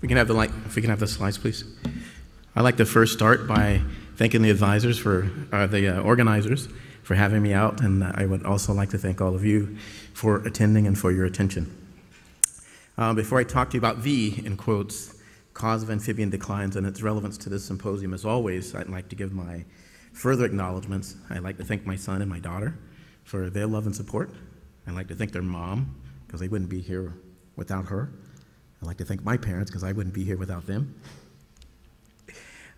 If we can have the slides, please. I'd like to first start by thanking the advisors the organizers for having me out, and I would also like to thank all of you for attending and for your attention. Before I talk to you about the, in quotes, cause of amphibian declines and its relevance to this symposium, as always, I'd like to give my further acknowledgments. I'd like to thank my son and my daughter for their love and support. I'd like to thank their mom, because they wouldn't be here without her. I'd like to thank my parents, because I wouldn't be here without them.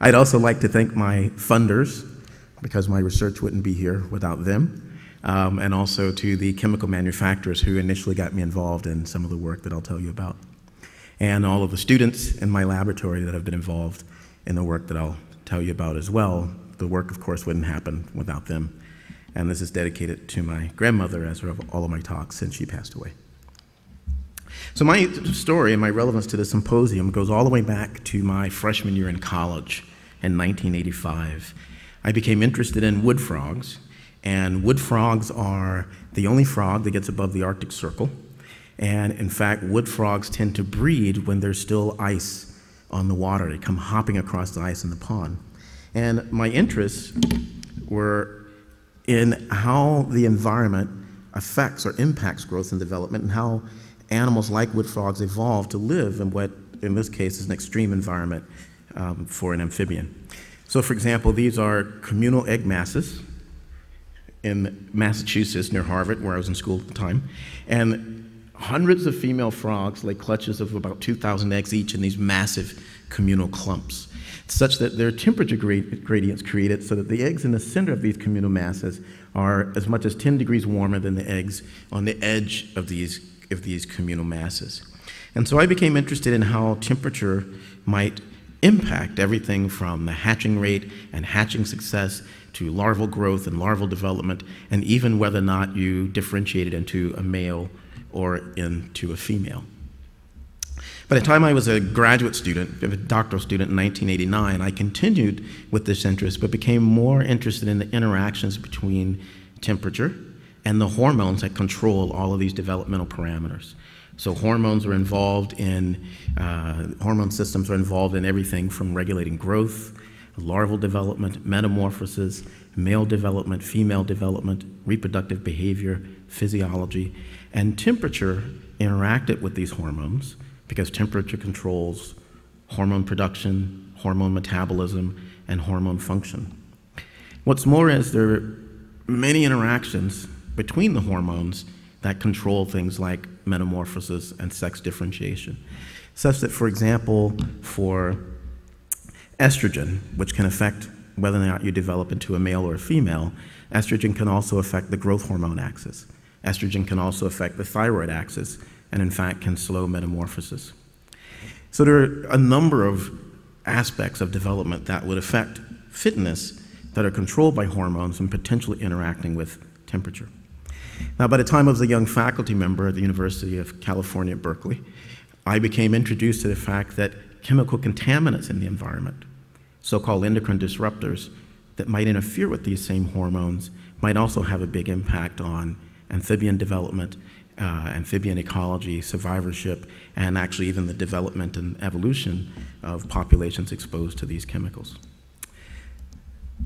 I'd also like to thank my funders, because my research wouldn't be here without them, and also to the chemical manufacturers who initially got me involved in some of the work that I'll tell you about, and all of the students in my laboratory that have been involved in the work that I'll tell you about as well. The work, of course, wouldn't happen without them. And this is dedicated to my grandmother, as of all of my talks since she passed away. So my story and my relevance to the symposium goes all the way back to my freshman year in college in 1985. I became interested in wood frogs, and wood frogs are the only frog that gets above the Arctic Circle. And in fact, wood frogs tend to breed when there's still ice on the water. They come hopping across the ice in the pond. And my interests were in how the environment affects or impacts growth and development, and how animals like wood frogs evolve to live in what, in this case, is an extreme environment for an amphibian. So, for example, these are communal egg masses in Massachusetts near Harvard, where I was in school at the time, and hundreds of female frogs lay clutches of about 2,000 eggs each in these massive communal clumps, such that their temperature gradients created so that the eggs in the center of these communal masses are as much as 10 degrees warmer than the eggs on the edge of these communal masses. And so I became interested in how temperature might impact everything from the hatching rate and hatching success to larval growth and larval development, and even whether or not you differentiated into a male or into a female. By the time I was a graduate student, a doctoral student in 1989, I continued with this interest, but became more interested in the interactions between temperature and the hormones that control all of these developmental parameters. So hormones are involved in, hormone systems are involved in everything from regulating growth, larval development, metamorphosis, male development, female development, reproductive behavior, physiology, and temperature interacted with these hormones, because temperature controls hormone production, hormone metabolism, and hormone function. What's more is there are many interactions between the hormones that control things like metamorphosis and sex differentiation, such that, for example, for estrogen, which can affect whether or not you develop into a male or a female, estrogen can also affect the growth hormone axis. Estrogen can also affect the thyroid axis, and in fact can slow metamorphosis. So there are a number of aspects of development that would affect fitness that are controlled by hormones and potentially interacting with temperature. Now, by the time I was a young faculty member at the University of California at Berkeley, I became introduced to the fact that chemical contaminants in the environment, so-called endocrine disruptors, that might interfere with these same hormones might also have a big impact on amphibian development, amphibian ecology, survivorship, and actually even the development and evolution of populations exposed to these chemicals.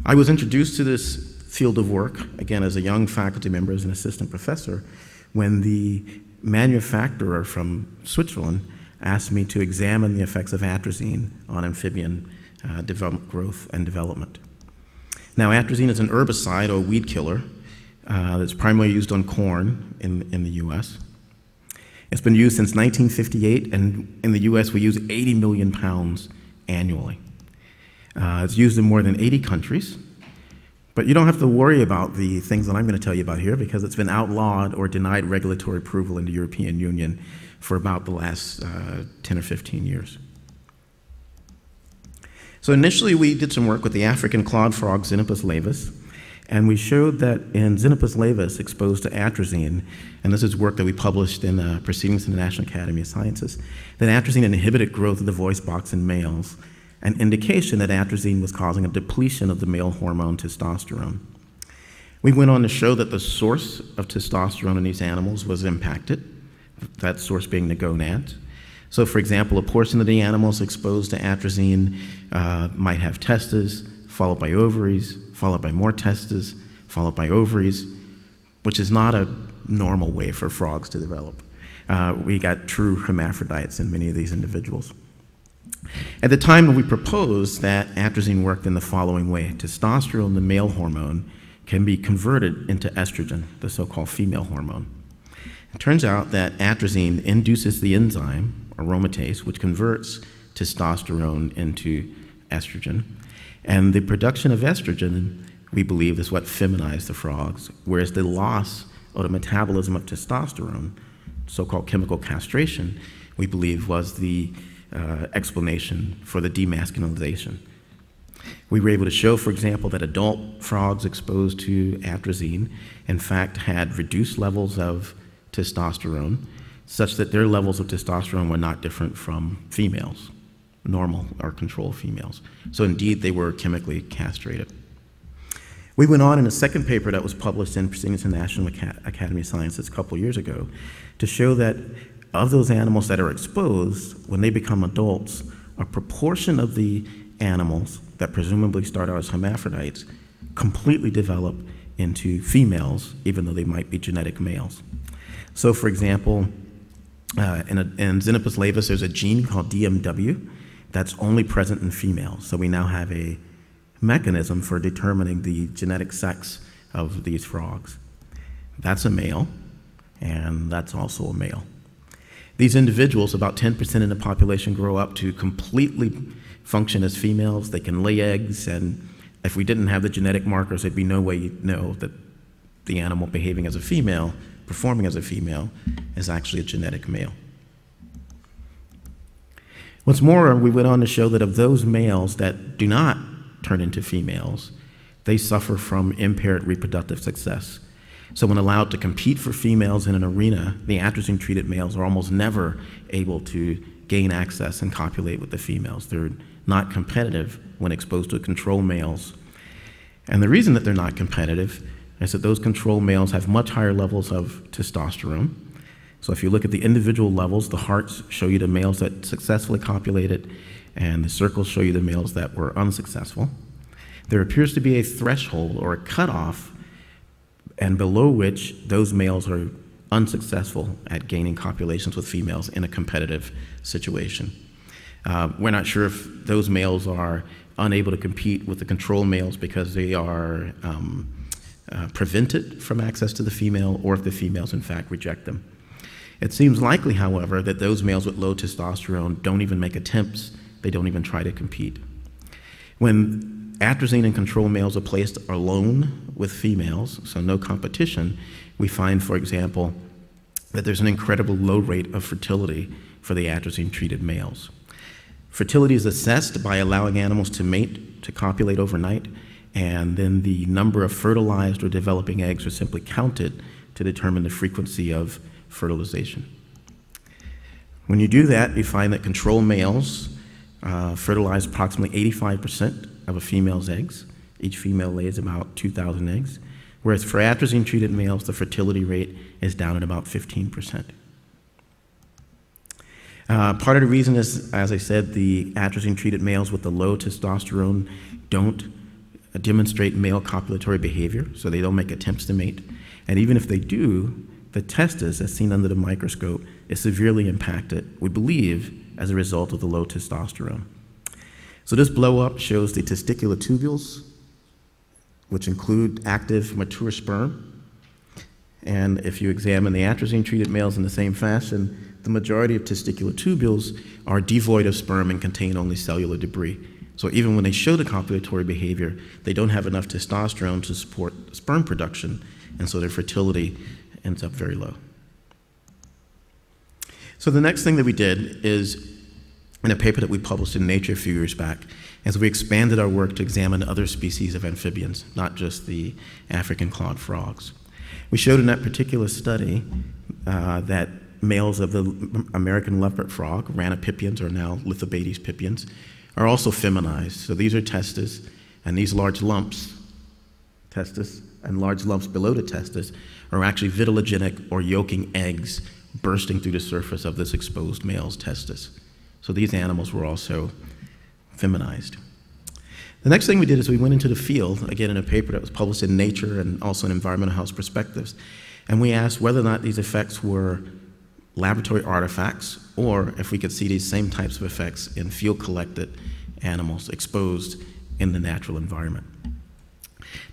I was introduced to this field of work, again, as a young faculty member, as an assistant professor, when the manufacturer from Switzerland asked me to examine the effects of atrazine on amphibian growth and development. Now, atrazine is an herbicide or weed killer that's primarily used on corn in the US. It's been used since 1958, and in the US we use 80 million pounds annually. It's used in more than 80 countries, but you don't have to worry about the things that I'm going to tell you about here, because it's been outlawed or denied regulatory approval in the European Union for about the last 10 or 15 years. So initially we did some work with the African clawed frog Xenopus laevis, and we showed that in Xenopus laevis exposed to atrazine, and this is work that we published in Proceedings in the National Academy of Sciences, that atrazine inhibited growth of the voice box in males, an indication that atrazine was causing a depletion of the male hormone testosterone. We went on to show that the source of testosterone in these animals was impacted, that source being the gonads, So, for example, a portion of the animals exposed to atrazine might have testes, followed by ovaries, followed by more testes, followed by ovaries, which is not a normal way for frogs to develop. We got true hermaphrodites in many of these individuals. At the time, we proposed that atrazine worked in the following way. Testosterone, the male hormone, can be converted into estrogen, the so-called female hormone. It turns out that atrazine induces the enzyme, aromatase, which converts testosterone into estrogen. And the production of estrogen, we believe, is what feminized the frogs, whereas the loss of the metabolism of testosterone, so-called chemical castration, we believe was the explanation for the demasculinization. We were able to show, for example, that adult frogs exposed to atrazine, in fact, had reduced levels of testosterone, such that their levels of testosterone were not different from females, normal or control females. So indeed, they were chemically castrated. We went on in a second paper that was published in Proceedings of the National Academy of Sciences a couple years ago to show that of those animals that are exposed, when they become adults, a proportion of the animals that presumably start out as hermaphrodites completely develop into females, even though they might be genetic males. So, for example, in Xenopus laevis, there's a gene called DMW that's only present in females. So we now have a mechanism for determining the genetic sex of these frogs. That's a male, and that's also a male. These individuals, about 10% in the population, grow up to completely function as females. They can lay eggs, and if we didn't have the genetic markers, there'd be no way you'd know that the animal behaving as a female, performing as a female, is actually a genetic male. What's more, we went on to show that of those males that do not turn into females, they suffer from impaired reproductive success. So when allowed to compete for females in an arena, the atrazine-treated males are almost never able to gain access and copulate with the females. They're not competitive when exposed to control males. And the reason that they're not competitive is that those control males have much higher levels of testosterone. So if you look at the individual levels, the hearts show you the males that successfully copulated, and the circles show you the males that were unsuccessful. There appears to be a threshold or a cutoff, and below which those males are unsuccessful at gaining copulations with females in a competitive situation. We're not sure if those males are unable to compete with the control males because they are prevented from access to the female, or if the females in fact reject them. It seems likely, however, that those males with low testosterone don't even make attempts. They don't even try to compete. When atrazine and control males are placed alone with females, so no competition, we find, for example, that there's an incredible low rate of fertility for the atrazine-treated males. Fertility is assessed by allowing animals to mate, to copulate overnight, and then the number of fertilized or developing eggs are simply counted to determine the frequency of fertilization. When you do that, you find that control males fertilize approximately 85% of a female's eggs. Each female lays about 2,000 eggs, whereas for atrazine-treated males, the fertility rate is down at about 15%. Part of the reason is, as I said, the atrazine-treated males with the low testosterone don't demonstrate male copulatory behavior, so they don't make attempts to mate. And even if they do, the testis, as seen under the microscope, is severely impacted, we believe, as a result of the low testosterone. So this blow-up shows the testicular tubules, which include active mature sperm. And if you examine the atrazine-treated males in the same fashion, the majority of testicular tubules are devoid of sperm and contain only cellular debris. So even when they show the copulatory behavior, they don't have enough testosterone to support sperm production, and so their fertility ends up very low. So the next thing that we did is, in a paper that we published in Nature a few years back, as we expanded our work to examine other species of amphibians, not just the African clawed frogs. We showed in that particular study that males of the American leopard frog, Ranapipians, or now Lithobates pipiens, are also feminized. So these are testes, and these large lumps, testis, and large lumps below the testis, are actually vitellogenic or yolking eggs bursting through the surface of this exposed male's testis. So these animals were also feminized. The next thing we did is we went into the field, again in a paper that was published in Nature and also in Environmental Health Perspectives, and we asked whether or not these effects were laboratory artifacts or if we could see these same types of effects in field-collected animals exposed in the natural environment.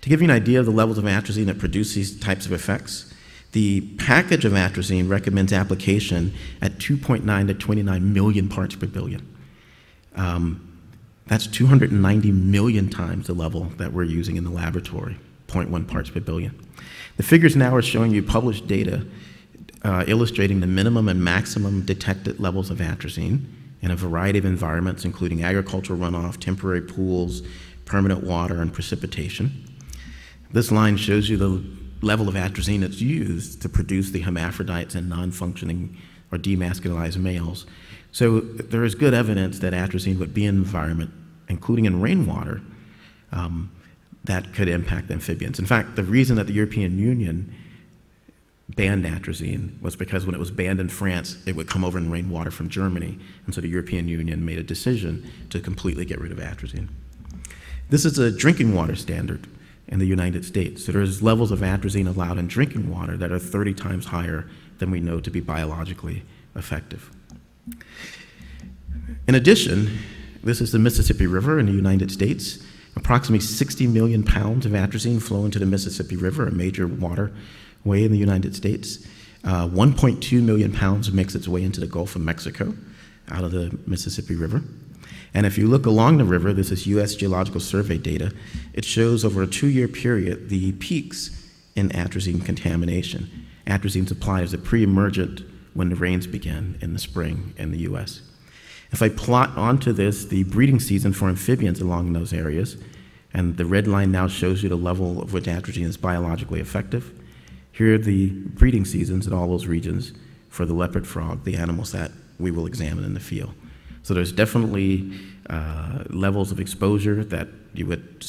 To give you an idea of the levels of atrazine that produce these types of effects, the package of atrazine recommends application at 2.9 to 29 million parts per billion. That's 290 million times the level that we're using in the laboratory, 0.1 parts per billion. The figures now are showing you published data illustrating the minimum and maximum detected levels of atrazine in a variety of environments, including agricultural runoff, temporary pools, permanent water, and precipitation. This line shows you the level of atrazine that's used to produce the hermaphrodites and non-functioning or demasculinized males. So there is good evidence that atrazine would be in an environment, including in rainwater, that could impact amphibians. In fact, the reason that the European Union banned atrazine was because when it was banned in France, it would come over in rainwater from Germany, and so the European Union made a decision to completely get rid of atrazine. This is a drinking water standard in the United States. So there's levels of atrazine allowed in drinking water that are 30 times higher than we know to be biologically effective. In addition, this is the Mississippi River in the United States. Approximately 60 million pounds of atrazine flow into the Mississippi River, a major waterway in the United States. 1.2 million pounds makes its way into the Gulf of Mexico out of the Mississippi River. And if you look along the river, this is U.S. Geological Survey data, it shows over a 2-year period the peaks in atrazine contamination. Atrazine supply is a pre-emergent when the rains begin in the spring in the U.S. If I plot onto this the breeding season for amphibians along those areas, and the red line now shows you the level of which atrazine is biologically effective, here are the breeding seasons in all those regions for the leopard frog, the animals that we will examine in the field. So there's definitely levels of exposure that you would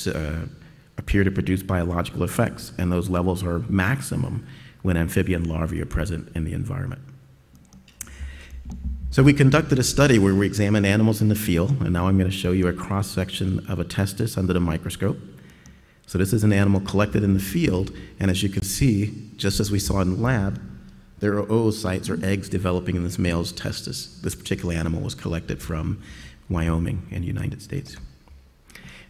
appear to produce biological effects, and those levels are maximum when amphibian larvae are present in the environment. So we conducted a study where we examined animals in the field, and now I'm going to show you a cross-section of a testis under the microscope. So this is an animal collected in the field, and as you can see, just as we saw in the lab, there are oocytes or eggs developing in this male's testis. This particular animal was collected from Wyoming in the United States.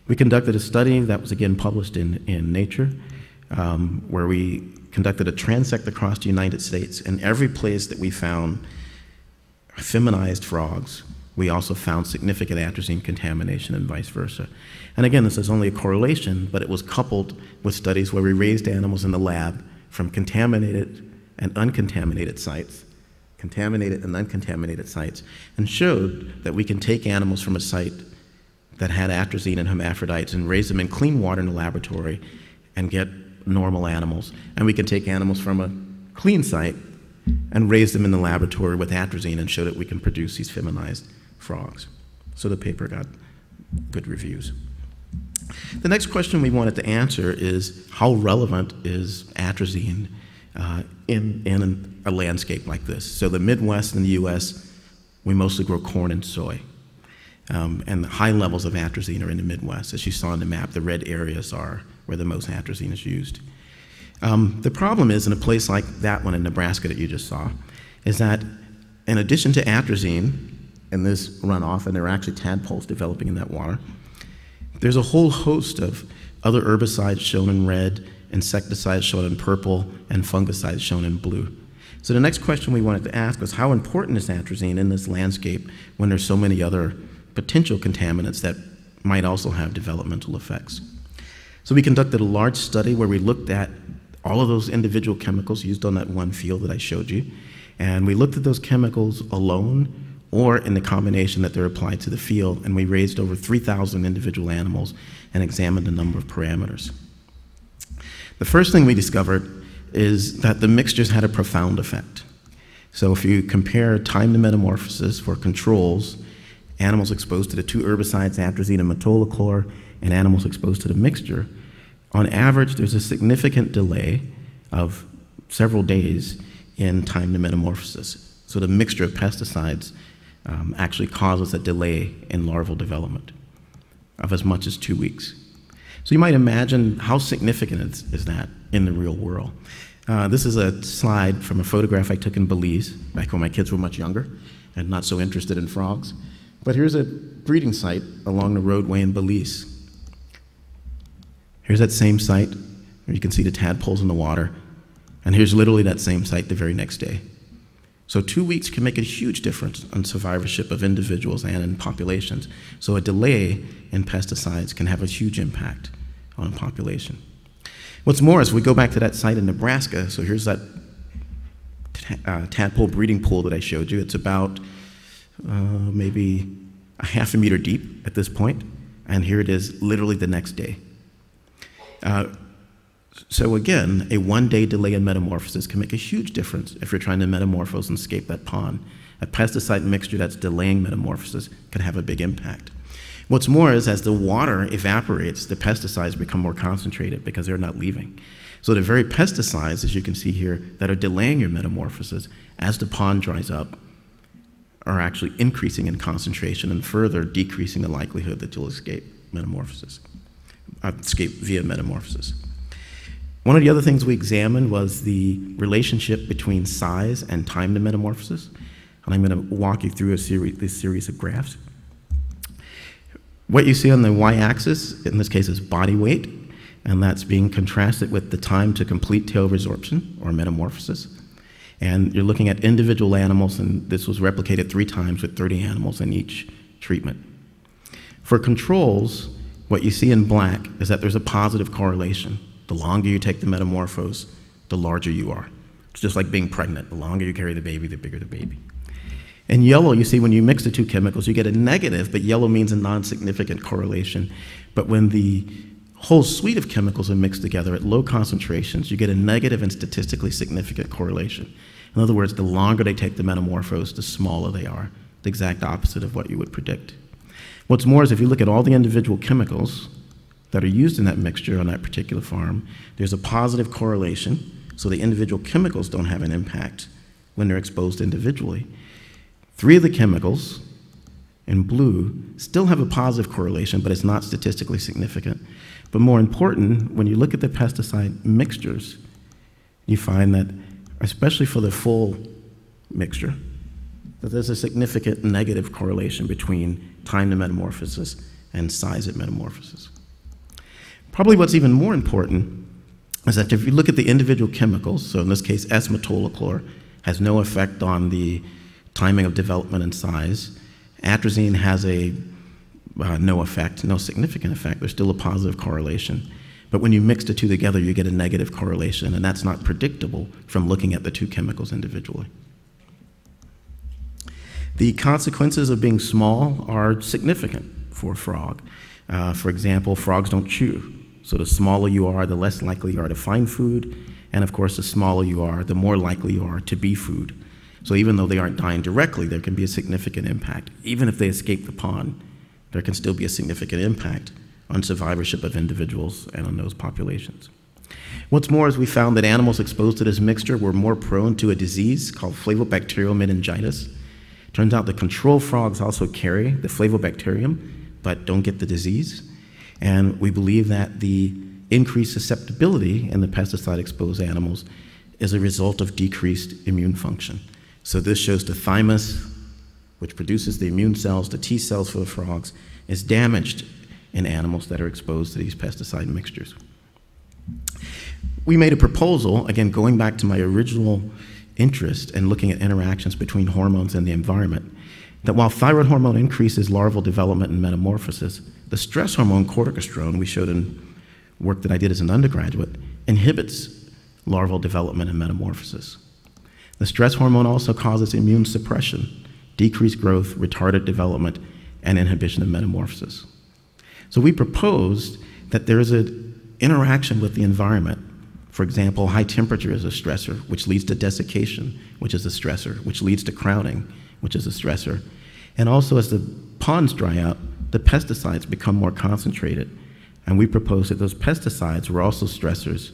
We conducted a study that was again published in Nature, where we conducted a transect across the United States, and every place that we found feminized frogs, we also found significant atrazine contamination and vice versa. And again, this is only a correlation, but it was coupled with studies where we raised animals in the lab from contaminated and uncontaminated sites, contaminated and uncontaminated sites, and showed that we can take animals from a site that had atrazine and hermaphrodites and raise them in clean water in the laboratory and get normal animals. And we can take animals from a clean site and raise them in the laboratory with atrazine and show that we can produce these feminized frogs. So the paper got good reviews. The next question we wanted to answer is how relevant is atrazine in a landscape like this? So the Midwest in the US, we mostly grow corn and soy. And the high levels of atrazine are in the Midwest. As you saw on the map, the red areas are where the most atrazine is used. The problem is in a place like that one in Nebraska that you just saw, is that in addition to atrazine and this runoff, and there are actually tadpoles developing in that water, there's a whole host of other herbicides shown in red, insecticides shown in purple, and fungicides shown in blue. So the next question we wanted to ask was how important is atrazine in this landscape when there's so many other potential contaminants that might also have developmental effects? So we conducted a large study where we looked at all of those individual chemicals used on that one field that I showed you, and we looked at those chemicals alone or in the combination that they're applied to the field, and we raised over 3,000 individual animals and examined a number of parameters. The first thing we discovered is that the mixtures had a profound effect. So if you compare time to metamorphosis for controls, animals exposed to the two herbicides, atrazine and metolachlor, and animals exposed to the mixture, on average, there's a significant delay of several days in time to metamorphosis. So the mixture of pesticides actually causes a delay in larval development of as much as 2 weeks. So you might imagine how significant is that in the real world. This is a slide from a photograph I took in Belize, back when my kids were much younger and not so interested in frogs. But here's a breeding site along the roadway in Belize. Here's that same site, where you can see the tadpoles in the water, and here's literally that same site the very next day. So 2 weeks can make a huge difference on survivorship of individuals and in populations. So a delay in pesticides can have a huge impact on a population. What's more, as we go back to that site in Nebraska, so here's that tadpole breeding pool that I showed you. It's about maybe a half a meter deep at this point, and here it is literally the next day. So again, a one-day delay in metamorphosis can make a huge difference if you're trying to metamorphose and escape that pond. A pesticide mixture that's delaying metamorphosis can have a big impact. What's more is as the water evaporates, the pesticides become more concentrated because they're not leaving. So the very pesticides, as you can see here, that are delaying your metamorphosis as the pond dries up are actually increasing in concentration and further decreasing the likelihood that you'll escape metamorphosis, escape via metamorphosis. One of the other things we examined was the relationship between size and time to metamorphosis. And I'm going to walk you through this series of graphs. What you see on the y-axis, in this case, is body weight, and that's being contrasted with the time to complete tail resorption, or metamorphosis. And you're looking at individual animals, and this was replicated 3 times with 30 animals in each treatment. For controls, what you see in black is that there's a positive correlation. The longer you take the metamorphose, the larger you are. It's just like being pregnant. The longer you carry the baby, the bigger the baby. In yellow, you see when you mix the 2 chemicals, you get a negative, but yellow means a non-significant correlation. But when the whole suite of chemicals are mixed together at low concentrations, you get a negative and statistically significant correlation. In other words, the longer they take the metamorphose, the smaller they are, the exact opposite of what you would predict. What's more is if you look at all the individual chemicals that are used in that mixture on that particular farm, there's a positive correlation, so the individual chemicals don't have an impact when they're exposed individually. 3 of the chemicals in blue still have a positive correlation, but it's not statistically significant. But more important, when you look at the pesticide mixtures, you find that, especially for the full mixture, that there's a significant negative correlation between time to metamorphosis and size at metamorphosis. Probably what's even more important is that if you look at the individual chemicals, so in this case, S-metolachlor has no effect on the timing of development and size. Atrazine has no effect, no significant effect. There's still a positive correlation. But when you mix the 2 together, you get a negative correlation, and that's not predictable from looking at the 2 chemicals individually. The consequences of being small are significant for a frog. For example, frogs don't chew. So the smaller you are, the less likely you are to find food. And of course, the smaller you are, the more likely you are to be food. So even though they aren't dying directly, there can be a significant impact. Even if they escape the pond, there can still be a significant impact on survivorship of individuals and on those populations. What's more is we found that animals exposed to this mixture were more prone to a disease called flavobacterial meningitis. Turns out the control frogs also carry the flavobacterium, but don't get the disease. And we believe that the increased susceptibility in the pesticide-exposed animals is a result of decreased immune function. So this shows the thymus, which produces the immune cells, the T cells for the frogs, is damaged in animals that are exposed to these pesticide mixtures. We made a proposal, again, going back to my original interest in looking at interactions between hormones and the environment, that while thyroid hormone increases larval development and metamorphosis, the stress hormone corticosterone, we showed in work that I did as an undergraduate, inhibits larval development and metamorphosis. The stress hormone also causes immune suppression, decreased growth, retarded development, and inhibition of metamorphosis. So we proposed that there is an interaction with the environment. For example, high temperature is a stressor, which leads to desiccation, which is a stressor, which leads to crowding, which is a stressor. And also as the ponds dry out, the pesticides become more concentrated. And we proposed that those pesticides were also stressors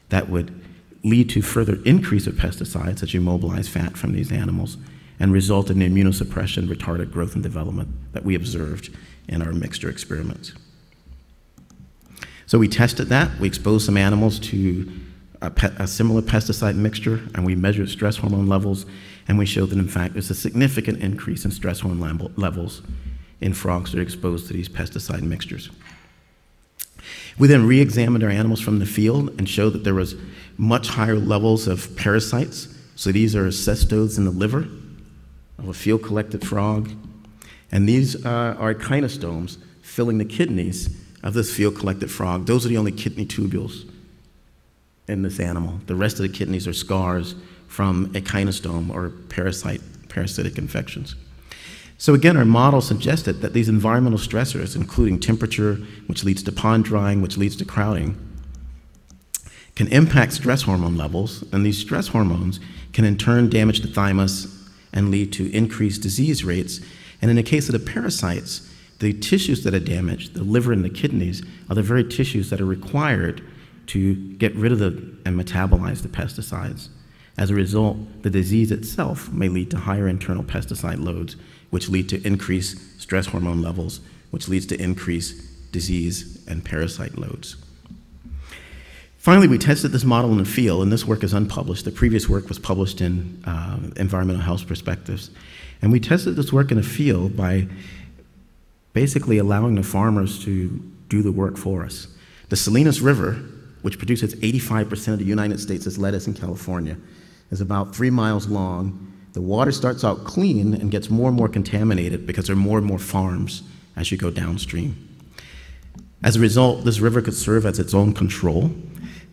that would lead to further increase of pesticides as you mobilize fat from these animals and result in the immunosuppression, retarded growth and development that we observed in our mixture experiments. So we tested that. We exposed some animals to a similar pesticide mixture, and we measured stress hormone levels, and we showed that, in fact, there's a significant increase in stress hormone levels in frogs that are exposed to these pesticide mixtures. We then re-examined our animals from the field and showed that there was much higher levels of parasites. So these are cestodes in the liver of a field-collected frog, and these are echinostomes filling the kidneys of this field-collected frog. Those are the only kidney tubules in this animal. The rest of the kidneys are scars from echinostome or parasitic infections. So again, our model suggested that these environmental stressors, including temperature, which leads to pond drying, which leads to crowding, can impact stress hormone levels, and these stress hormones can in turn damage the thymus and lead to increased disease rates. And in the case of the parasites, the tissues that are damaged, the liver and the kidneys, are the very tissues that are required to get rid of and metabolize the pesticides. As a result, the disease itself may lead to higher internal pesticide loads, which lead to increased stress hormone levels, which leads to increased disease and parasite loads. Finally, we tested this model in the field, and this work is unpublished. The previous work was published in Environmental Health Perspectives. And we tested this work in the field by basically allowing the farmers to do the work for us. The Salinas River, which produces 85% of the United States' lettuce in California, is about 3 miles long. The water starts out clean and gets more and more contaminated because there are more and more farms as you go downstream. As a result, this river could serve as its own control.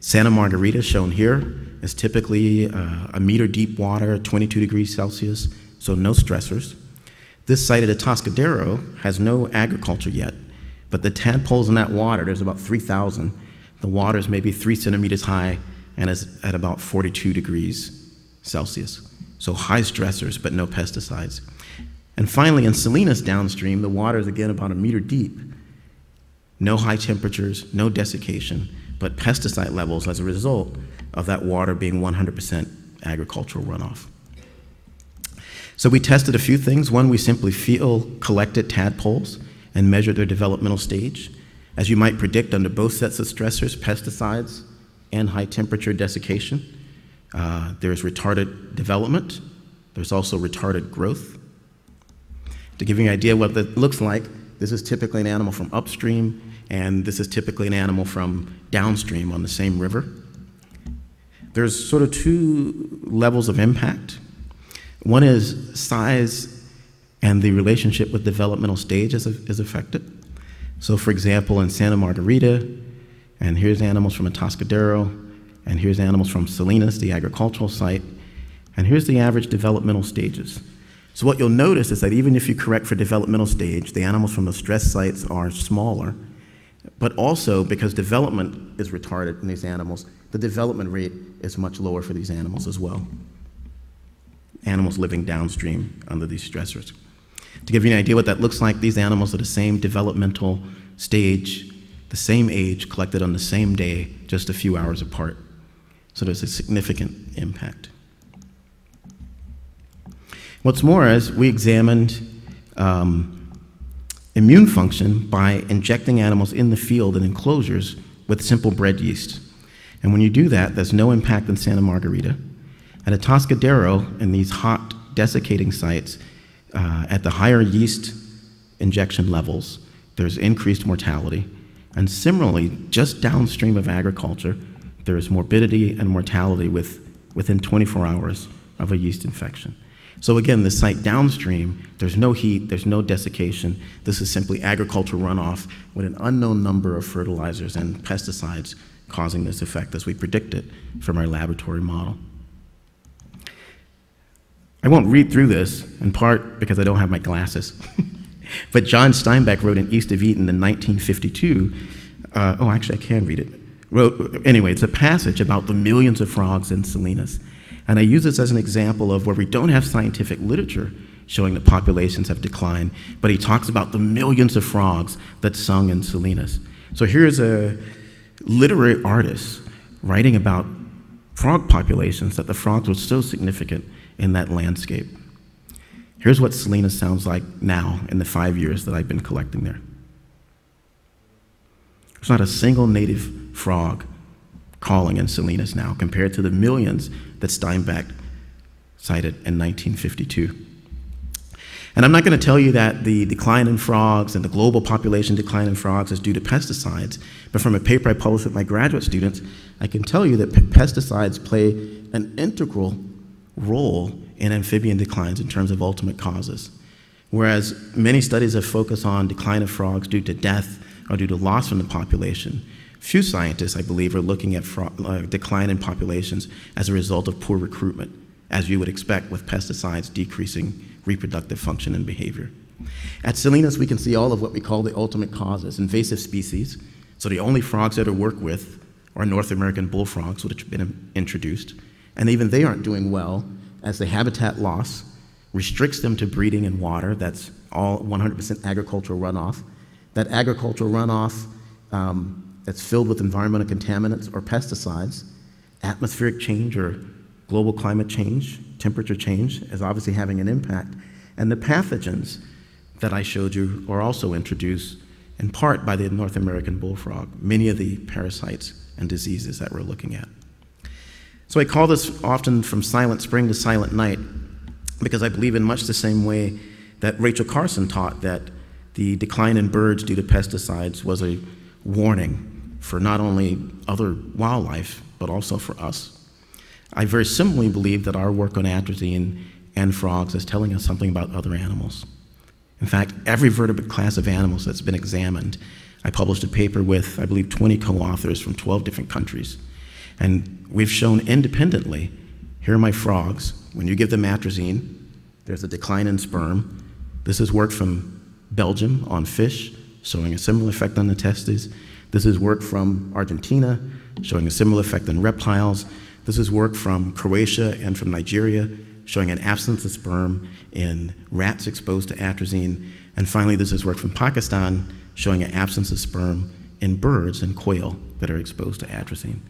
Santa Margarita, shown here, is typically a meter deep water, 22 degrees Celsius, so no stressors. This site at Atascadero has no agriculture yet, but the tadpoles in that water, there's about 3,000. The water is maybe 3 centimeters high and is at about 42 degrees Celsius. So high stressors, but no pesticides. And finally, in Salinas downstream, the water is again about 1 meter deep. No high temperatures, no desiccation, but pesticide levels as a result of that water being 100% agricultural runoff. So we tested a few things. One, we simply collected tadpoles and measured their developmental stage. As you might predict, under both sets of stressors, pesticides and high temperature desiccation, there's retarded development. There's also retarded growth. To give you an idea what that looks like, this is typically an animal from upstream, and this is typically an animal from downstream on the same river. There's sort of 2 levels of impact. One is size and the relationship with developmental stage is affected. So for example, in Santa Margarita, and here's animals from Atascadero, and here's animals from Salinas, the agricultural site, and here's the average developmental stages. So what you'll notice is that even if you correct for developmental stage, the animals from the stress sites are smaller, but also because development is retarded in these animals, the development rate is much lower for these animals as well. Animals living downstream under these stressors. To give you an idea what that looks like, these animals are the same developmental stage, the same age, collected on the same day, just a few hours apart. So there's a significant impact. What's more is we examined immune function by injecting animals in the field in enclosures with simple bread yeast. And when you do that, there's no impact in Santa Margarita. At Atascadero, in these hot desiccating sites, at the higher yeast injection levels, there's increased mortality. And similarly, just downstream of agriculture, there is morbidity and mortality within 24 hours of a yeast infection. So again, the site downstream, there's no heat, there's no desiccation. This is simply agricultural runoff with an unknown number of fertilizers and pesticides causing this effect as we predicted from our laboratory model. I won't read through this, in part because I don't have my glasses. But John Steinbeck wrote in East of Eden in 1952, actually I can read it. Anyway, it's a passage about the millions of frogs in Salinas. And I use this as an example of where we don't have scientific literature showing that populations have declined, but he talks about the millions of frogs that sung in Salinas. So here's a literary artist writing about frog populations that the frogs were so significant in that landscape. Here's what Salinas sounds like now in the 5 years that I've been collecting there. There's not a single native frog calling in Salinas now compared to the millions that Steinbeck cited in 1952. And I'm not going to tell you that the decline in frogs and the global population decline in frogs is due to pesticides, but from a paper I published with my graduate students, I can tell you that pesticides play an integral role in amphibian declines in terms of ultimate causes. Whereas many studies have focused on decline of frogs due to death or due to loss from the population, few scientists, I believe, are looking at decline in populations as a result of poor recruitment, as you would expect with pesticides decreasing reproductive function and behavior. At Salinas, we can see all of what we call the ultimate causes, invasive species. So the only frogs that are worked with are North American bullfrogs, which have been introduced. And even they aren't doing well, as the habitat loss restricts them to breeding in water. That's all 100% agricultural runoff. That agricultural runoff that's filled with environmental contaminants or pesticides, atmospheric change or global climate change, temperature change is obviously having an impact. And the pathogens that I showed you are also introduced in part by the North American bullfrog, many of the parasites and diseases that we're looking at. So I call this often from silent spring to silent night because I believe in much the same way that Rachel Carson taught that the decline in birds due to pesticides was a warning for not only other wildlife, but also for us. I very similarly believe that our work on atrazine and frogs is telling us something about other animals. In fact, every vertebrate class of animals that's been examined, I published a paper with, I believe, 20 co-authors from 12 different countries. And we've shown independently, here are my frogs, when you give them atrazine, there's a decline in sperm. This is work from Belgium on fish, showing a similar effect on the testes. This is work from Argentina, showing a similar effect on reptiles. This is work from Croatia and from Nigeria, showing an absence of sperm in rats exposed to atrazine. And finally, this is work from Pakistan, showing an absence of sperm in birds and quail that are exposed to atrazine.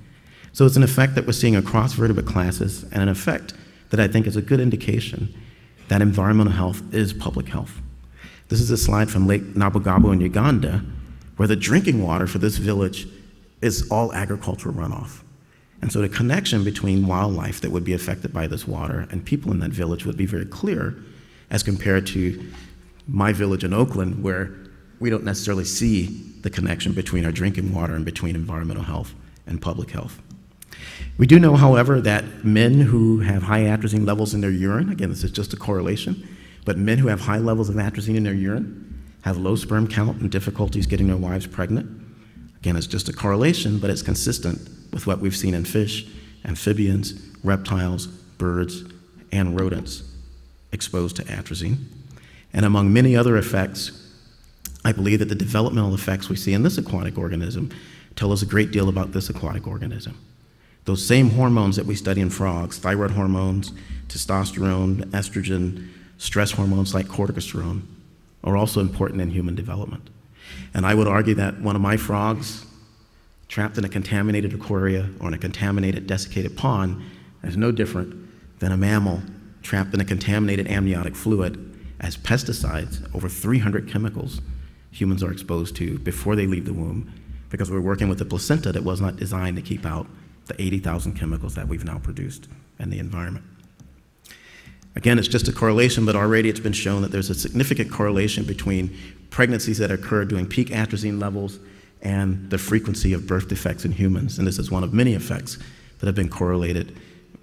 So it's an effect that we're seeing across vertebrate classes, and an effect that I think is a good indication that environmental health is public health. This is a slide from Lake Nabugabo in Uganda, where the drinking water for this village is all agricultural runoff. And so the connection between wildlife that would be affected by this water and people in that village would be very clear as compared to my village in Oakland, where we don't necessarily see the connection between our drinking water and between environmental health and public health. We do know, however, that men who have high atrazine levels in their urine, again, this is just a correlation, but men who have high levels of atrazine in their urine have low sperm count and difficulties getting their wives pregnant. Again, it's just a correlation, but it's consistent with what we've seen in fish, amphibians, reptiles, birds, and rodents exposed to atrazine. And among many other effects, I believe that the developmental effects we see in this aquatic organism tell us a great deal about this aquatic organism. Those same hormones that we study in frogs, thyroid hormones, testosterone, estrogen, stress hormones like corticosterone, are also important in human development. And I would argue that one of my frogs trapped in a contaminated aquaria or in a contaminated desiccated pond is no different than a mammal trapped in a contaminated amniotic fluid, as pesticides, over 300 chemicals, humans are exposed to before they leave the womb, because we're working with a placenta that was not designed to keep out the 80,000 chemicals that we've now produced in the environment. Again, it's just a correlation, but already it's been shown that there's a significant correlation between pregnancies that occur during peak atrazine levels and the frequency of birth defects in humans. And this is one of many effects that have been correlated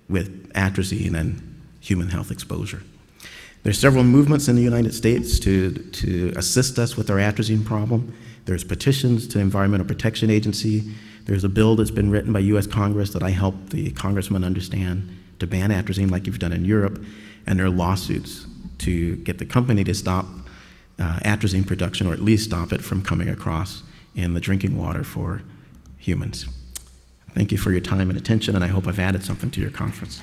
with atrazine and human health exposure. There's several movements in the United States to assist us with our atrazine problem. There's petitions to Environmental Protection Agency. There's a bill that's been written by US Congress that I helped the congressman understand to ban atrazine like you've done in Europe. And there are lawsuits to get the company to stop atrazine production, or at least stop it from coming across in the drinking water for humans. Thank you for your time and attention, and I hope I've added something to your conference.